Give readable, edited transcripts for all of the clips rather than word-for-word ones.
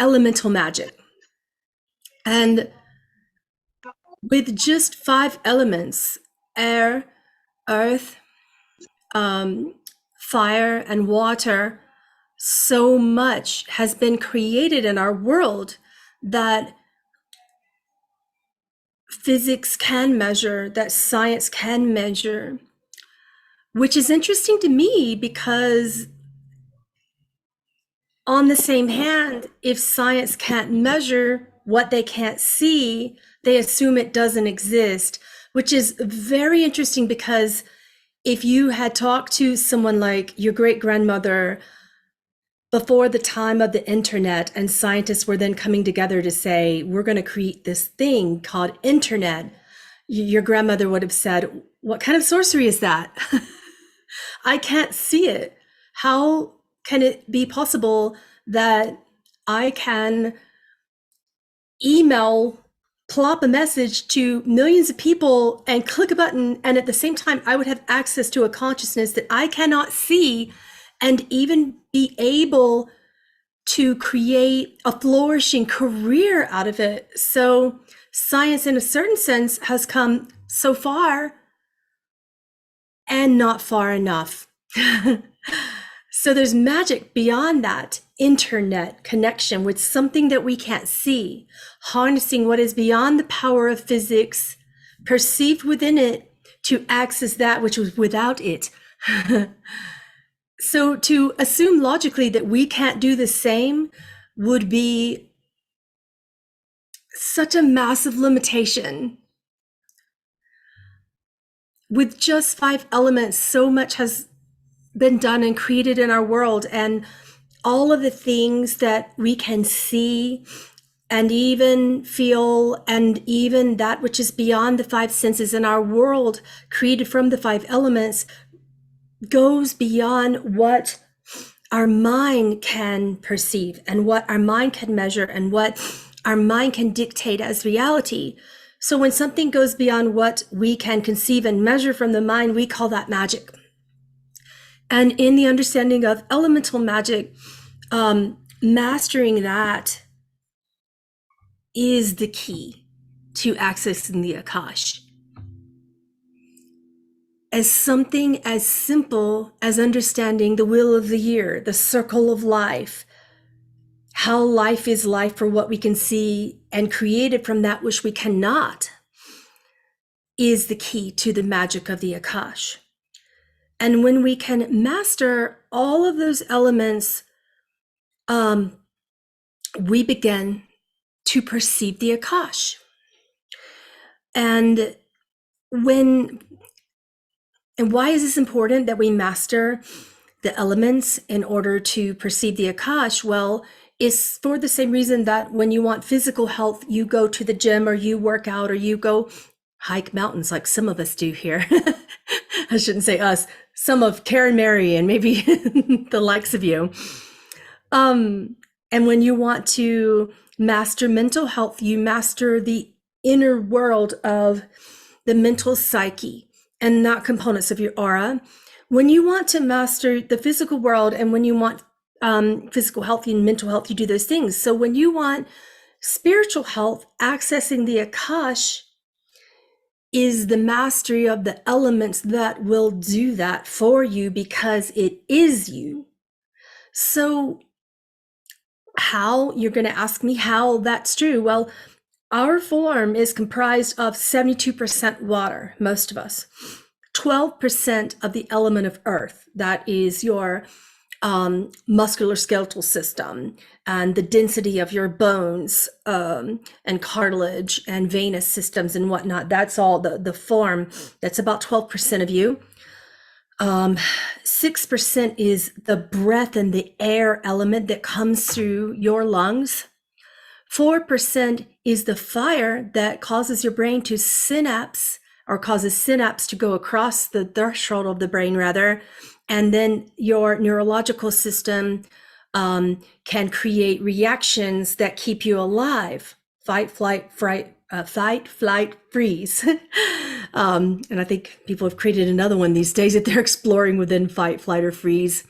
elemental magic. And with just 5 elements, air, earth, fire, and water, so much has been created in our world that physics can measure, that science can measure, which is interesting to me because, on the same hand, if science can't measure what they can't see, they assume it doesn't exist, which is very interesting because if you had talked to someone like your great grandmother before the time of the internet, and scientists were then coming together to say, we're going to create this thing called internet, your grandmother would have said, what kind of sorcery is that? I can't see it. How can it be possible that I can email, plop a message to millions of people and click a button, and at the same time I would have access to a consciousness that I cannot see, and even be able to create a flourishing career out of it? So science, in a certain sense, has come so far and not far enough. So there's magic beyond that internet connection with something that we can't see, harnessing what is beyond the power of physics, perceived within it, to access that which was without it. So to assume logically that we can't do the same would be such a massive limitation. With just 5 elements, so much has been done and created in our world, and all of the things that we can see and even feel, and even that which is beyond the 5 senses in our world, created from the 5 elements, goes beyond what our mind can perceive and what our mind can measure and what our mind can dictate as reality. So when something goes beyond what we can conceive and measure from the mind, we call that magic. And in the understanding of elemental magic, mastering that is the key to accessing the Akash. As something as simple as understanding the wheel of the year, the circle of life, how life is life for what we can see and created from that which we cannot, is the key to the magic of the Akash. And when we can master all of those elements, we begin to perceive the Akash. And why is this important that we master the elements in order to perceive the Akash? Well, it's for the same reason that when you want physical health, you go to the gym or you work out or you go hike mountains like some of us do here. I shouldn't say us, some of Karen, Mary, and maybe the likes of you. And when you want to master mental health, you master the inner world of the mental psyche and not components of your aura. When you want to master the physical world, and when you want physical health and mental health, you do those things. So when you want spiritual health, accessing the Akash is the mastery of the elements that will do that for you, because it is you. So how, you're going to ask me how that's true. Well, our form is comprised of 72% water, most of us, 12% of the element of earth, that is your muscular skeletal system and the density of your bones and cartilage and venous systems and whatnot. That's all the form. That's about 12% of you. 6% is the breath and the air element that comes through your lungs. 4% is the fire that causes your brain to synapse, or causes synapse to go across the threshold of the brain, rather. And then your neurological system can create reactions that keep you alive. Fight, flight, freeze. And I think people have created another one these days that they're exploring within fight, flight, or freeze.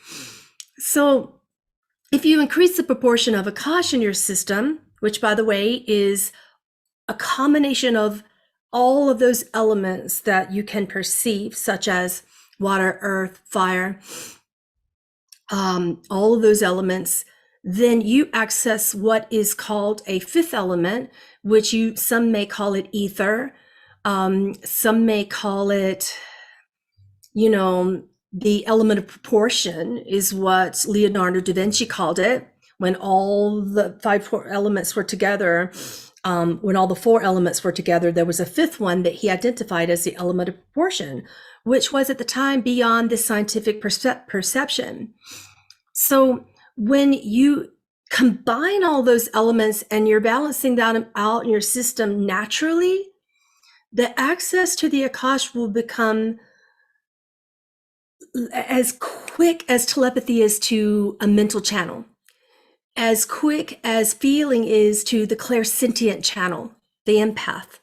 So If you increase the proportion of Akash in your system, which by the way is a combination of all of those elements that you can perceive, such as water, earth, fire, all of those elements, then you access what is called a fifth element, which some may call it ether, some may call it, the element of proportion is what Leonardo da Vinci called it. When all the four elements were together, when all the four elements were together, there was a fifth one that he identified as the element of proportion, which was at the time beyond the scientific perception. So when you combine all those elements and you're balancing that out in your system naturally, the access to the Akash will become as quick as telepathy is to a mental channel, as quick as feeling is to the clairsentient channel, the empath,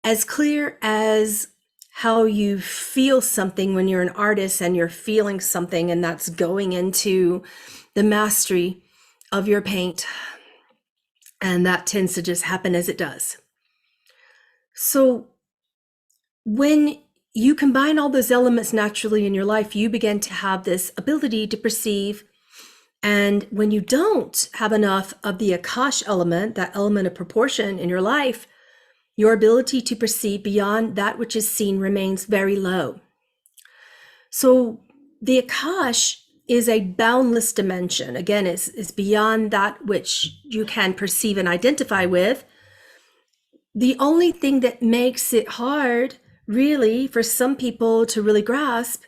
as clear as how you feel something when you're an artist and you're feeling something, and that's going into the mastery of your paint. And that tends to just happen as it does. So when you combine all those elements naturally in your life, you begin to have this ability to perceive. And when you don't have enough of the Akash element, that element of proportion in your life, your ability to perceive beyond that which is seen remains very low. So the Akash is a boundless dimension. Again, it's beyond that which you can perceive and identify with. The only thing that makes it hard, really, for some people to really grasp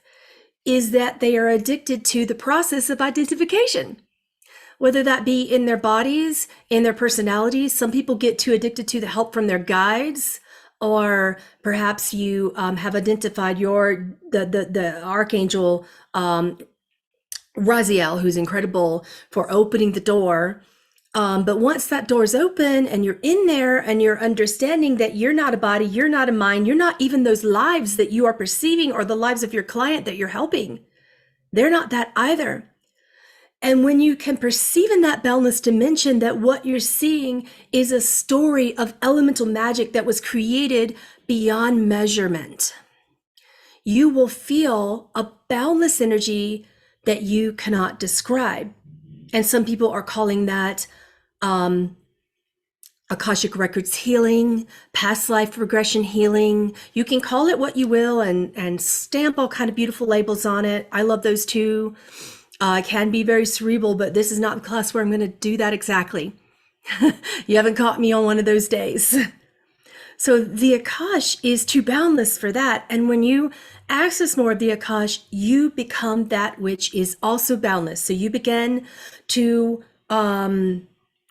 is that they are addicted to the process of identification, whether that be in their bodies, in their personalities. Some people get too addicted to the help from their guides, or perhaps you have identified the archangel Raziel, who's incredible for opening the door. But once that door's open and you're in there and you're understanding that you're not a body, you're not a mind, you're not even those lives that you are perceiving or the lives of your client that you're helping. They're not that either. And when you can perceive in that boundless dimension that what you're seeing is a story of elemental magic that was created beyond measurement, you will feel a boundless energy that you cannot describe. And some people are calling that Akashic Records healing, past life regression healing. You can call it what you will and stamp all kind of beautiful labels on it. I love those too. It can be very cerebral, but this is not the class where I'm going to do that exactly. You haven't caught me on one of those days. So the Akash is too boundless for that. And when you access more of the Akash, you become that which is also boundless. So you begin to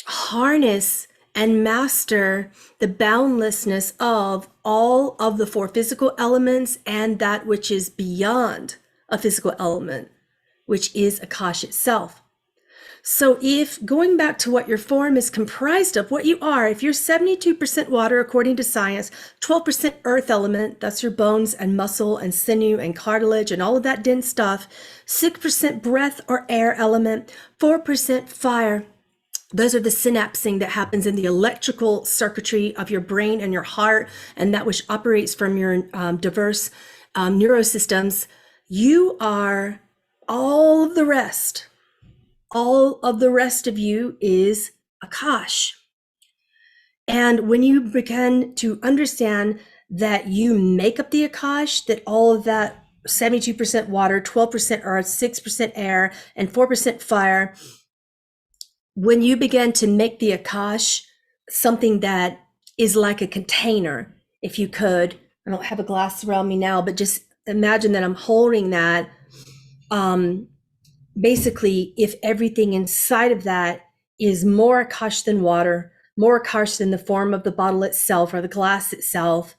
harness and master the boundlessness of all of the four physical elements and that which is beyond a physical element, which is Akash itself. So if going back to what your form is comprised of, what you are, if you're 72% water according to science, 12% earth element, that's your bones and muscle and sinew and cartilage and all of that dense stuff, 6% breath or air element, 4% fire. Those are the synapsing that happens in the electrical circuitry of your brain and your heart, and that which operates from your diverse neurosystems. You are all of the rest. All of the rest of you is Akash. And when you begin to understand that you make up the Akash, that all of that 72% water, 12% earth, 6% air, and 4% fire, when you begin to make the Akash something that is like a container, if you could, I don't have a glass around me now, but just imagine that I'm holding that. Basically, if everything inside of that is more Akash than water, more Akash than the form of the bottle itself or the glass itself,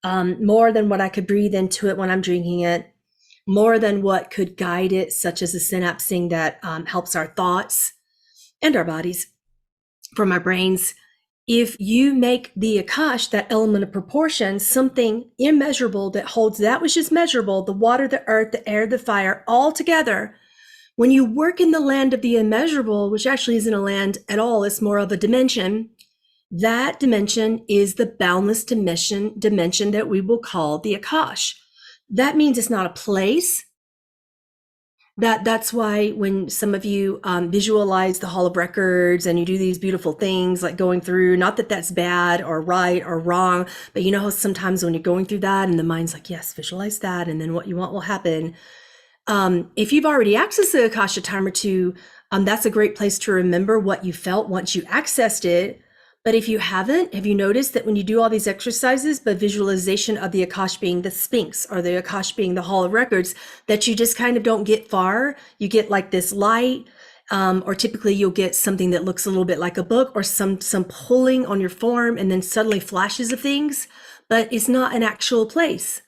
more than what I could breathe into it when I'm drinking it, more than what could guide it, such as the synapsing that helps our thoughts and our bodies from our brains. If you make the Akash, that element of proportion, something immeasurable that holds that which is measurable, the water, the earth, the air, the fire, all together, When you work in the land of the immeasurable, which actually isn't a land at all, it's more of a dimension, that dimension is the boundless dimension that we will call the Akash. That means it's not a place. That's why when some of you visualize the Hall of Records and you do these beautiful things like going through, not that that's bad or right or wrong, but you know how sometimes when you're going through that and the mind's like, yes, visualize that, and then what you want will happen. If you've already accessed the Akasha time or two, that's a great place to remember what you felt once you accessed it. But if you haven't, have you noticed that when you do all these exercises, but visualization of the Akash being the Sphinx or the Akash being the Hall of Records, that you just kind of don't get far? You get like this light, or typically you'll get something that looks a little bit like a book or some pulling on your form and then suddenly flashes of things, but it's not an actual place.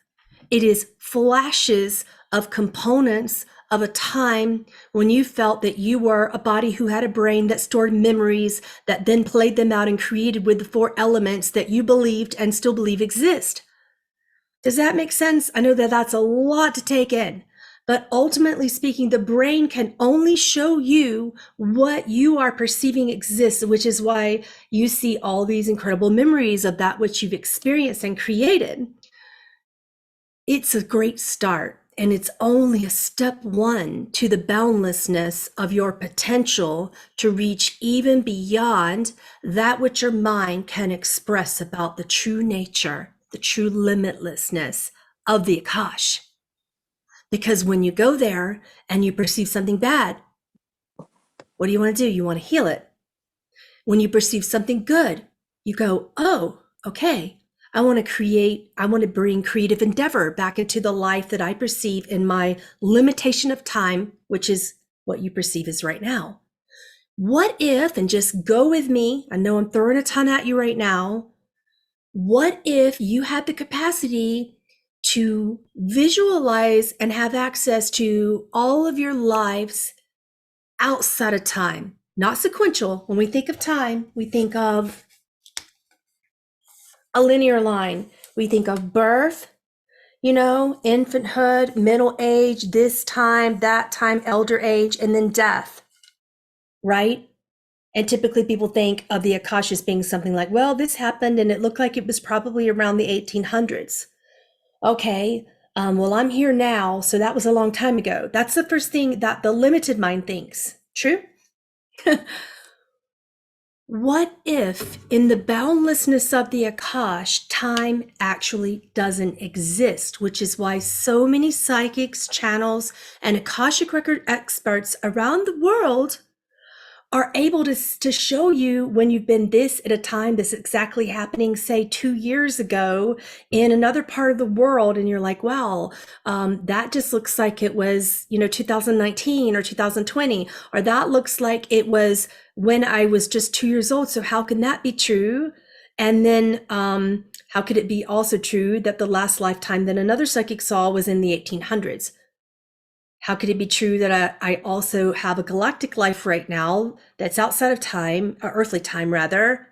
It is flashes of components of a time when you felt that you were a body who had a brain that stored memories that then played them out and created with the 4 elements that you believed and still believe exist. Does that make sense? I know that that's a lot to take in, but ultimately speaking, the brain can only show you what you are perceiving exists, which is why you see all these incredible memories of that which you've experienced and created. It's a great start. And it's only a step 1 to the boundlessness of your potential to reach even beyond that which your mind can express about the true nature, the true limitlessness of the Akash. Because when you go there and you perceive something bad, what do? You want to heal it. When you perceive something good, you go, oh, okay. I want to bring creative endeavor back into the life that I perceive in my limitation of time, which is what you perceive as right now. What if, and just go with me, I know I'm throwing a ton at you right now. What if you had the capacity to visualize and have access to all of your lives outside of time, not sequential? When we think of time, we think of a linear line. We think of birth, infanthood, middle age, this time, that time, elder age, and then death, right? And typically people think of the Akash as being something like, well, this happened and it looked like it was probably around the 1800s. Okay, well, I'm here now, so that was a long time ago. That's the first thing that the limited mind thinks. True? What if in the boundlessness of the Akash, time actually doesn't exist, which is why so many psychics, channels, and Akashic record experts around the world are able to show you when you've been this at a time that's exactly happening, say 2 years ago in another part of the world. And you're like, wow, that just looks like it was, 2019 or 2020, or that looks like it was when I was just 2 years old. So how can that be true? And then how could it be also true that the last lifetime that another psychic saw was in the 1800s? How could it be true that I also have a galactic life right now that's outside of time, or earthly time rather?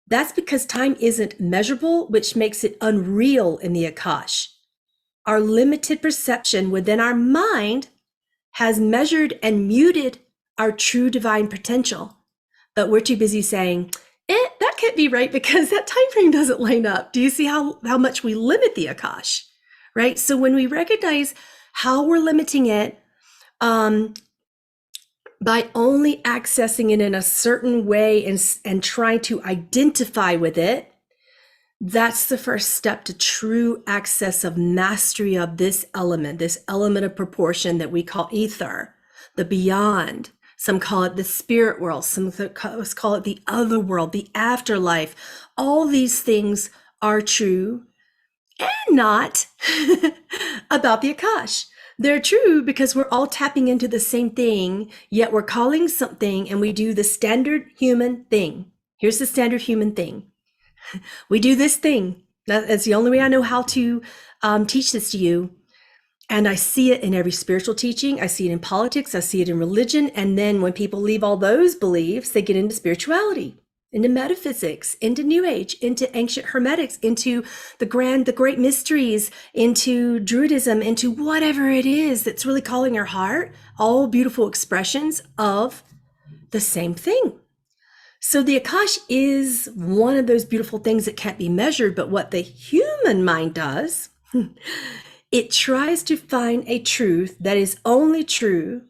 That's because time isn't measurable, which makes it unreal in the Akash. Our limited perception within our mind has measured and muted our true divine potential. But we're too busy saying, that can't be right because that time frame doesn't line up. Do you see how much we limit the Akash, right? So when we recognize how we're limiting it by only accessing it in a certain way and trying to identify with it, that's the first step to true access of mastery of this element of proportion that we call ether, the beyond. Some call it the spirit world, some call it the other world, the afterlife. All these things are true and not about the Akash. They're true because we're all tapping into the same thing, yet we're calling something and we do the standard human thing. Here's the standard human thing. We do this thing. That's the only way I know how to teach this to you. And I see it in every spiritual teaching. I see it in politics. I see it in religion. And then when people leave all those beliefs, they get into spirituality. into metaphysics, into New Age, into ancient Hermetics, into the great mysteries, into Druidism, into whatever it is that's really calling your heart, all beautiful expressions of the same thing. So the Akash is one of those beautiful things that can't be measured, but what the human mind does, it tries to find a truth that is only true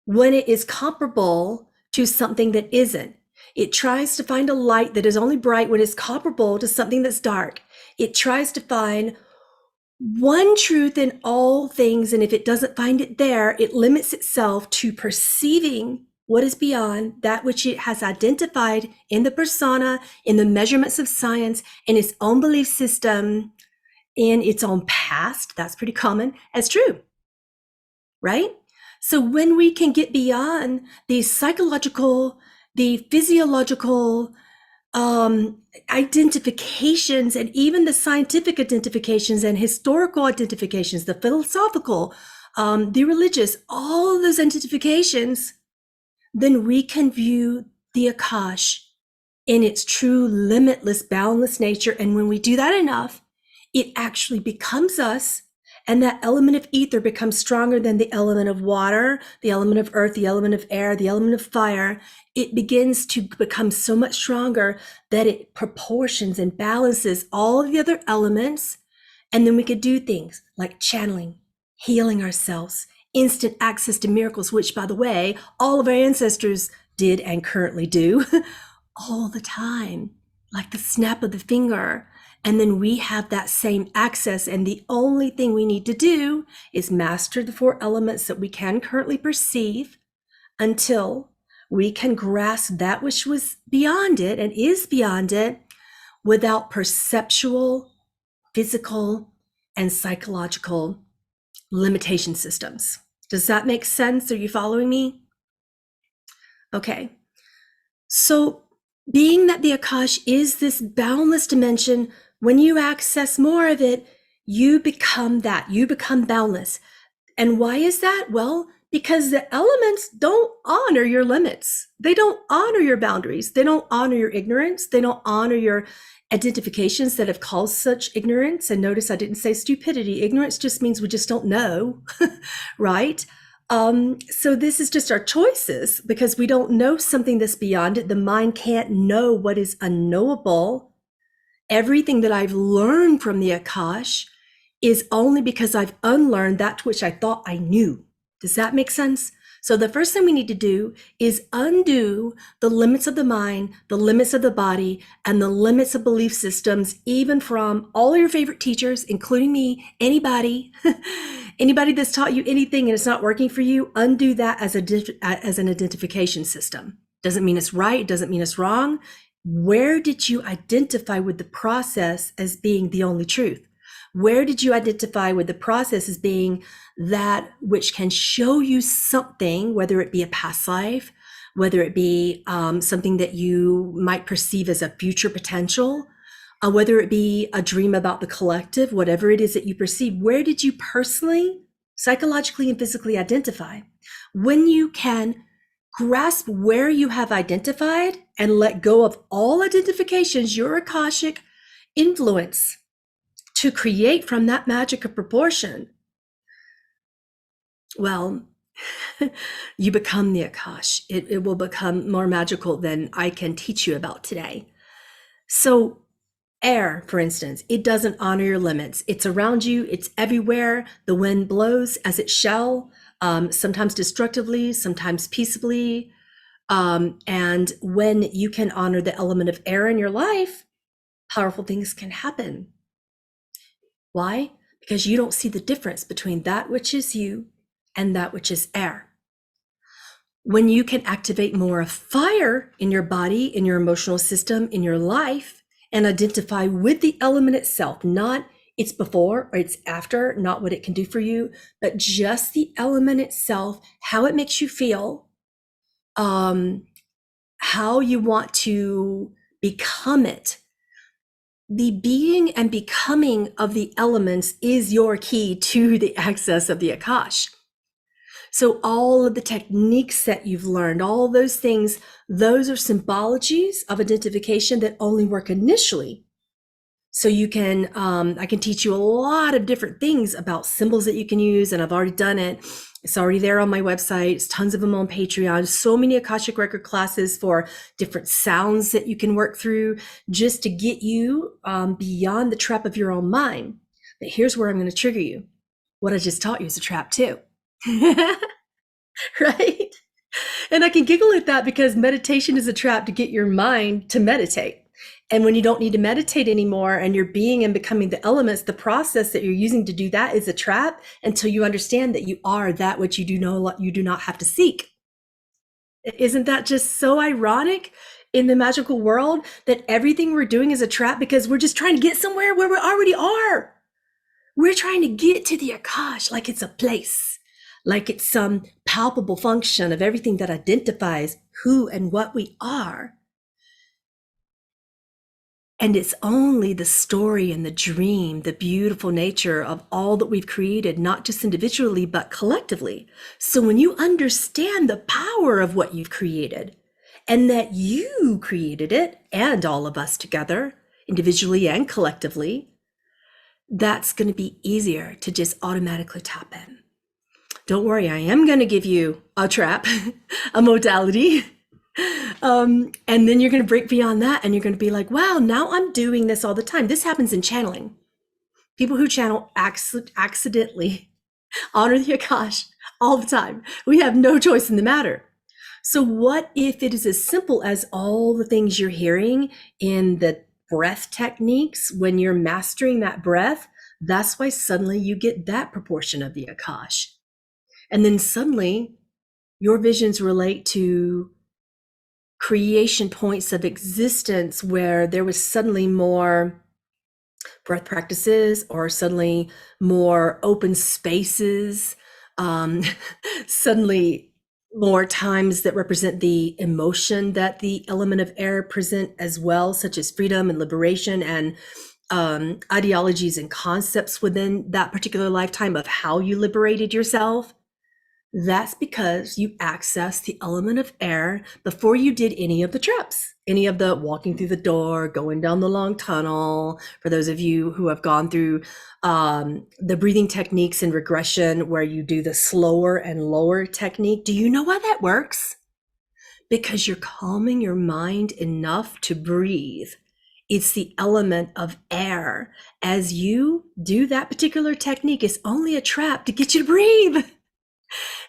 when it is comparable to something that isn't. It tries to find a light that is only bright when it's comparable to something that's dark. It tries to find one truth in all things, and if it doesn't find it there, it limits itself to perceiving what is beyond that which it has identified in the persona, in the measurements of science, in its own belief system, in its own past, that's pretty common, as true, right? So when we can get beyond the psychological, the physiological identifications, and even the scientific identifications and historical identifications, the philosophical, the religious, all of those identifications, then we can view the Akash in its true, limitless, boundless nature. And when we do that enough, it actually becomes us. And that element of ether becomes stronger than the element of water, the element of earth, the element of air, the element of fire. It begins to become so much stronger that it proportions and balances all of the other elements. And then we could do things like channeling, healing ourselves, instant access to miracles, which, by the way, all of our ancestors did and currently do all the time, like the snap of the finger. And then we have that same access. And the only thing we need to do is master the 4 elements that we can currently perceive until we can grasp that which was beyond it and is beyond it without perceptual, physical, and psychological limitation systems. Does that make sense? Are you following me? Okay. So being that the Akash is this boundless dimension, when you access more of it, you become that. You become boundless. And why is that? Well, because the elements don't honor your limits. They don't honor your boundaries. They don't honor your ignorance. They don't honor your identifications that have caused such ignorance. And notice I didn't say stupidity. Ignorance just means we just don't know, right? So this is just our choices because we don't know something that's beyond it. The mind can't know what is unknowable. Everything that I've learned from the Akash is only because I've unlearned that which I thought I knew. Does that make sense? So the first thing we need to do is undo the limits of the mind, the limits of the body, and the limits of belief systems, even from all your favorite teachers, including me, anybody, anybody that's taught you anything and it's not working for you, undo that as an identification system. Doesn't mean it's right. It doesn't mean it's wrong. Where did you identify with the process as being the only truth? Where did you identify with the process as being that which can show you something, whether it be a past life, whether it be something that you might perceive as a future potential, whether it be a dream about the collective, whatever it is that you perceive, where did you personally, psychologically and physically identify? When you can grasp where you have identified and let go of all identifications, your Akashic influence to create from that magic of proportion, well, you become the Akash. It will become more magical than I can teach you about today. So air, for instance, it doesn't honor your limits. It's around you. It's everywhere. The wind blows as it shall, sometimes destructively, sometimes peaceably. And when you can honor the element of air in your life, powerful things can happen. Why? Because you don't see the difference between that which is you and that which is air. When you can activate more of fire in your body, in your emotional system, in your life, and identify with the element itself, not its before or its after, not what it can do for you, but just the element itself, how it makes you feel, how you want to become it. The being and becoming of the elements is your key to the access of the Akash. So all of the techniques that you've learned, all those things, those are symbologies of identification that only work initially. So you can, I can teach you a lot of different things about symbols that you can use, and I've already done it. It's already there on my website. It's tons of them on Patreon. So many Akashic Record classes for different sounds that you can work through just to get you beyond the trap of your own mind. But here's where I'm going to trigger you. What I just taught you is a trap too. Right? And I can giggle at that because meditation is a trap to get your mind to meditate. And when you don't need to meditate anymore and you're being and becoming the elements, the process that you're using to do that is a trap until you understand that you are that which you do not have to seek. Isn't that just so ironic in the magical world that everything we're doing is a trap because we're just trying to get somewhere where we already are? We're trying to get to the Akash like it's a place, like it's some palpable function of everything that identifies who and what we are. And it's only the story and the dream, the beautiful nature of all that we've created, not just individually, but collectively. So when you understand the power of what you've created and that you created it and all of us together, individually and collectively, that's going to be easier to just automatically tap in. Don't worry, I am going to give you a trap, a modality. And then you're going to break beyond that and you're going to be like, wow, now I'm doing this all the time. This happens in channeling. People who channel accidentally honor the Akash all the time. We have no choice in the matter. So what if it is as simple as all the things you're hearing in the breath techniques? When you're mastering that breath, that's why suddenly you get that proportion of the Akash. And then suddenly your visions relate to creation points of existence where there was suddenly more breath practices or suddenly more open spaces, suddenly more times that represent the emotion that the element of air present as well, such as freedom and liberation and ideologies and concepts within that particular lifetime of how you liberated yourself. That's because you accessed the element of air before you did any of the traps, any of the walking through the door, going down the long tunnel. For those of you who have gone through the breathing techniques in regression, where you do the slower and lower technique, do you know why that works? Because you're calming your mind enough to breathe. It's the element of air. As you do that particular technique, it's only a trap to get you to breathe.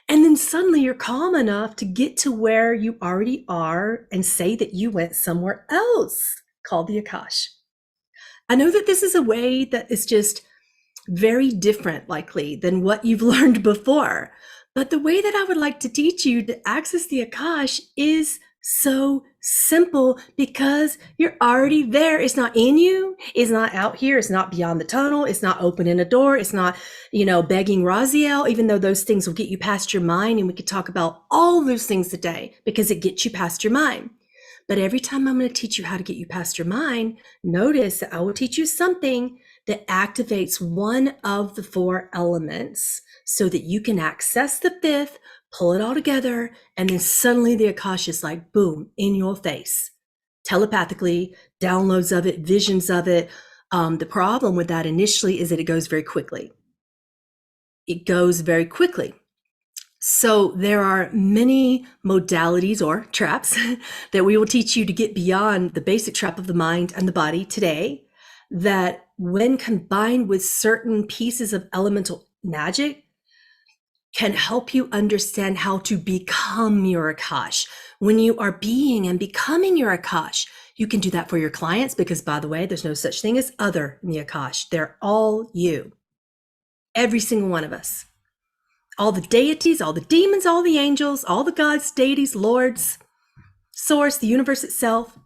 And then suddenly you're calm enough to get to where you already are and say that you went somewhere else, called the Akash. I know that this is a way that is just very different, likely, than what you've learned before. But the way that I would like to teach you to access the Akash is so simple because you're already there. It's not in you. It's not out here. It's not beyond the tunnel. It's not opening a door. It's not, begging Raziel, even though those things will get you past your mind. And we could talk about all those things today because it gets you past your mind. But every time I'm going to teach you how to get you past your mind, notice that I will teach you something that activates one of the four elements so that you can access the fifth, pull it all together, and then suddenly the Akash is like, boom, in your face. Telepathically, downloads of it, visions of it. The problem with that initially is that it goes very quickly. It goes very quickly. So there are many modalities or traps that we will teach you to get beyond the basic trap of the mind and the body today, that when combined with certain pieces of elemental magic, can help you understand how to become your Akash. When you are being and becoming your Akash, you can do that for your clients because, by the way, there's no such thing as other in the Akash. They're all you. Every single one of us. All the deities, all the demons, all the angels, all the gods, deities, lords, source, the universe itself.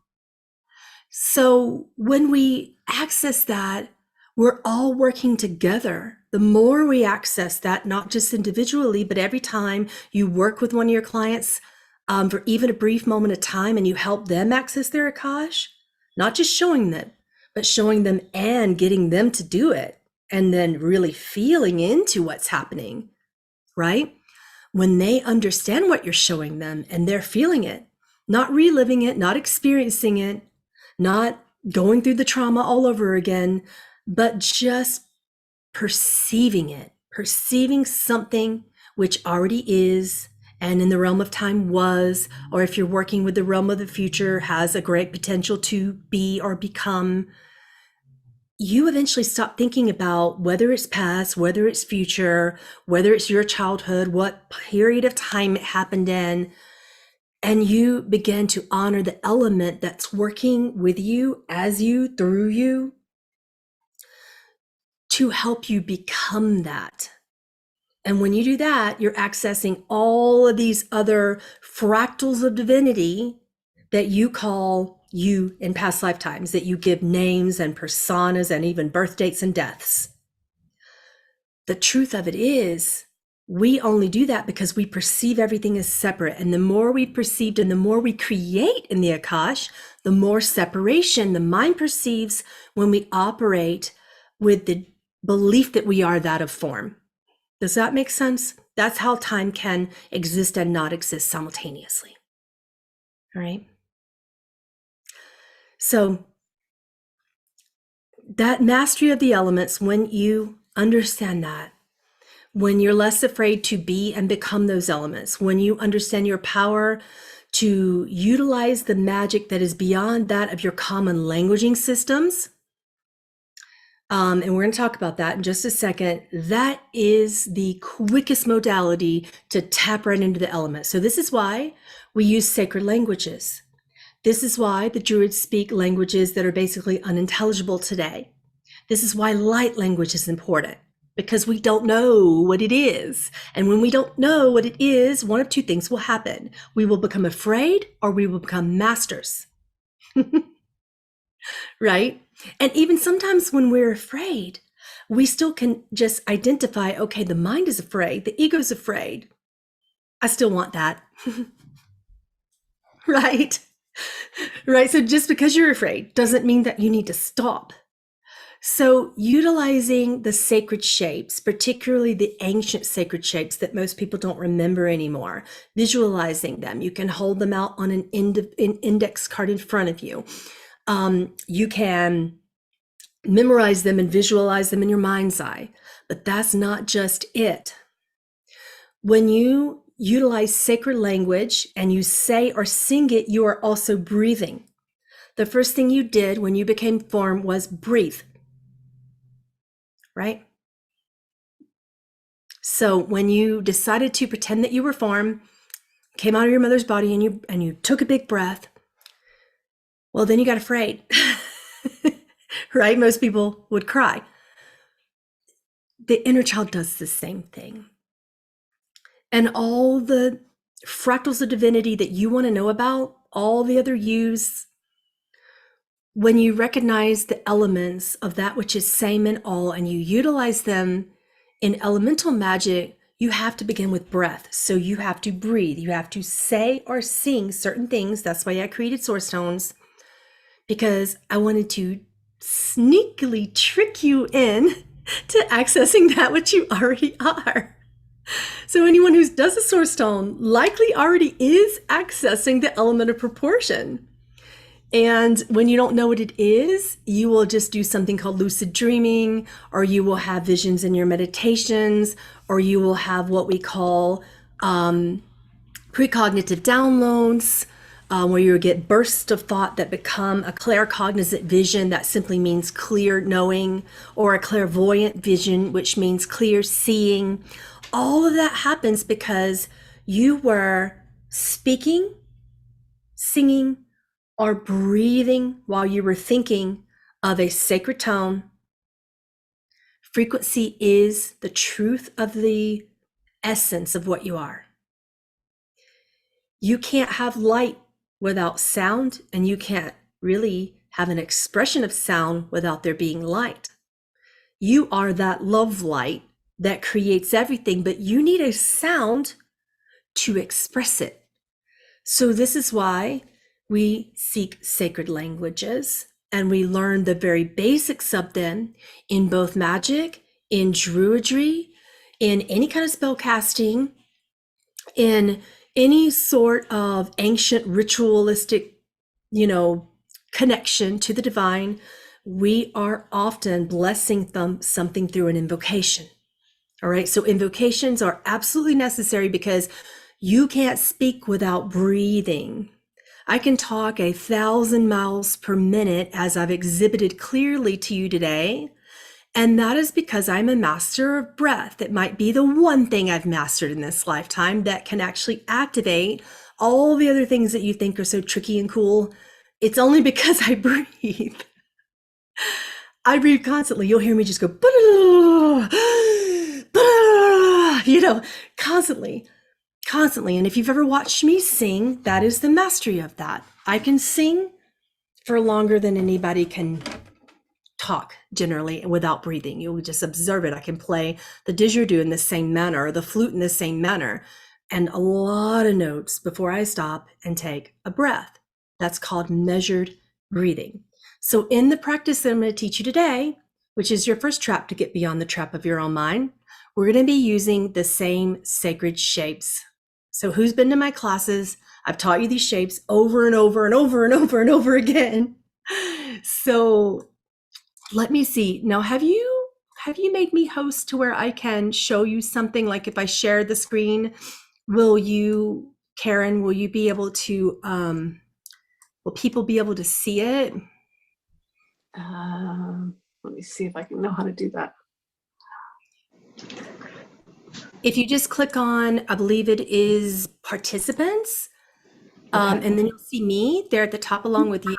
So when we access that, we're all working together. The more we access that, not just individually, but every time you work with one of your clients for even a brief moment of time and you help them access their Akash, not just showing them, but showing them and getting them to do it and then really feeling into what's happening, right? when they understand what you're showing them and they're feeling it, not reliving it, not experiencing it, not going through the trauma all over again, but just perceiving it, perceiving something which already is, and in the realm of time was, or if you're working with the realm of the future, has a great potential to be or become. You eventually stop thinking about whether it's past, whether it's future, whether it's your childhood, what period of time it happened in, and you begin to honor the element that's working with you, as you, through you, to help you become that. And when you do that, you're accessing all of these other fractals of divinity that you call you in past lifetimes, that you give names and personas and even birth dates and deaths. The truth of it is, we only do that because we perceive everything as separate. And the more we perceived and the more we create in the Akash, the more separation the mind perceives when we operate with the belief that we are that of form. Does that make sense? That's how time can exist and not exist simultaneously. All right. So that mastery of the elements, when you understand that, when you're less afraid to be and become those elements, when you understand your power to utilize the magic that is beyond that of your common languaging systems, and we're going to talk about that in just a second, that is the quickest modality to tap right into the elements. So this is why we use sacred languages. This is why the Druids speak languages that are basically unintelligible today. This is why light language is important, because we don't know what it is. And when we don't know what it is, one of two things will happen. We will become afraid or we will become masters. Right? And even sometimes when we're afraid, we still can just identify, okay, the mind is afraid, the ego's afraid. I still want that. Right? Right? So just because you're afraid doesn't mean that you need to stop. So utilizing the sacred shapes, particularly the ancient sacred shapes that most people don't remember anymore, visualizing them. You can hold them out on an index card in front of you. You can memorize them and visualize them in your mind's eye, but that's not just it. When you utilize sacred language and you say or sing it, you are also breathing. The first thing you did when you became form was breathe, right? So when you decided to pretend that you were form, came out of your mother's body and you took a big breath, well, then you got afraid, right? Most people would cry. The inner child does the same thing. And all the fractals of divinity that you want to know about, all the other yous, when you recognize the elements of that which is same in all and you utilize them in elemental magic, you have to begin with breath. So you have to breathe. You have to say or sing certain things. That's why I created source tones, because I wanted to sneakily trick you in to accessing that which you already are. So anyone who does a source tone likely already is accessing the element of proportion. And when you don't know what it is, you will just do something called lucid dreaming, or you will have visions in your meditations, or you will have what we call precognitive downloads, where you get bursts of thought that become a claircognizant vision. That simply means clear knowing, or a clairvoyant vision, which means clear seeing. All of that happens because you were speaking, singing, or breathing while you were thinking of a sacred tone. Frequency is the truth of the essence of what you are. You can't have light without sound, and you can't really have an expression of sound without there being light. You are that love light that creates everything, but you need a sound to express it. So this is why we seek sacred languages, and we learn the very basics of them in both magic, in druidry, in any kind of spell casting, in any sort of ancient ritualistic, you know, connection to the divine, we are often blessing something through an invocation. All right. So invocations are absolutely necessary because you can't speak without breathing. I can talk 1,000 miles per minute as I've exhibited clearly to you today. And that is because I'm a master of breath. It might be the one thing I've mastered in this lifetime that can actually activate all the other things that you think are so tricky and cool. It's only because I breathe. I breathe constantly. You'll hear me just go, you know, constantly, constantly. And if you've ever watched me sing, that is the mastery of that. I can sing for longer than anybody can talk generally without breathing. You'll just observe it. I can play the didgeridoo in the same manner, the flute in the same manner, and a lot of notes before I stop and take a breath. That's called measured breathing. So in the practice that I'm going to teach you today, which is your first trap to get beyond the trap of your own mind, we're going to be using the same sacred shapes. So who's been to my classes? I've taught you these shapes over and over and over and over and over again. So let me see. Now, have you made me host to where I can show you something? Like if I share the screen, will you, Karen, will you be able to, will people be able to see it? Let me see if I can know how to do that. If you just click on, I believe it is participants, Okay. and then you'll see me there at the top along with you.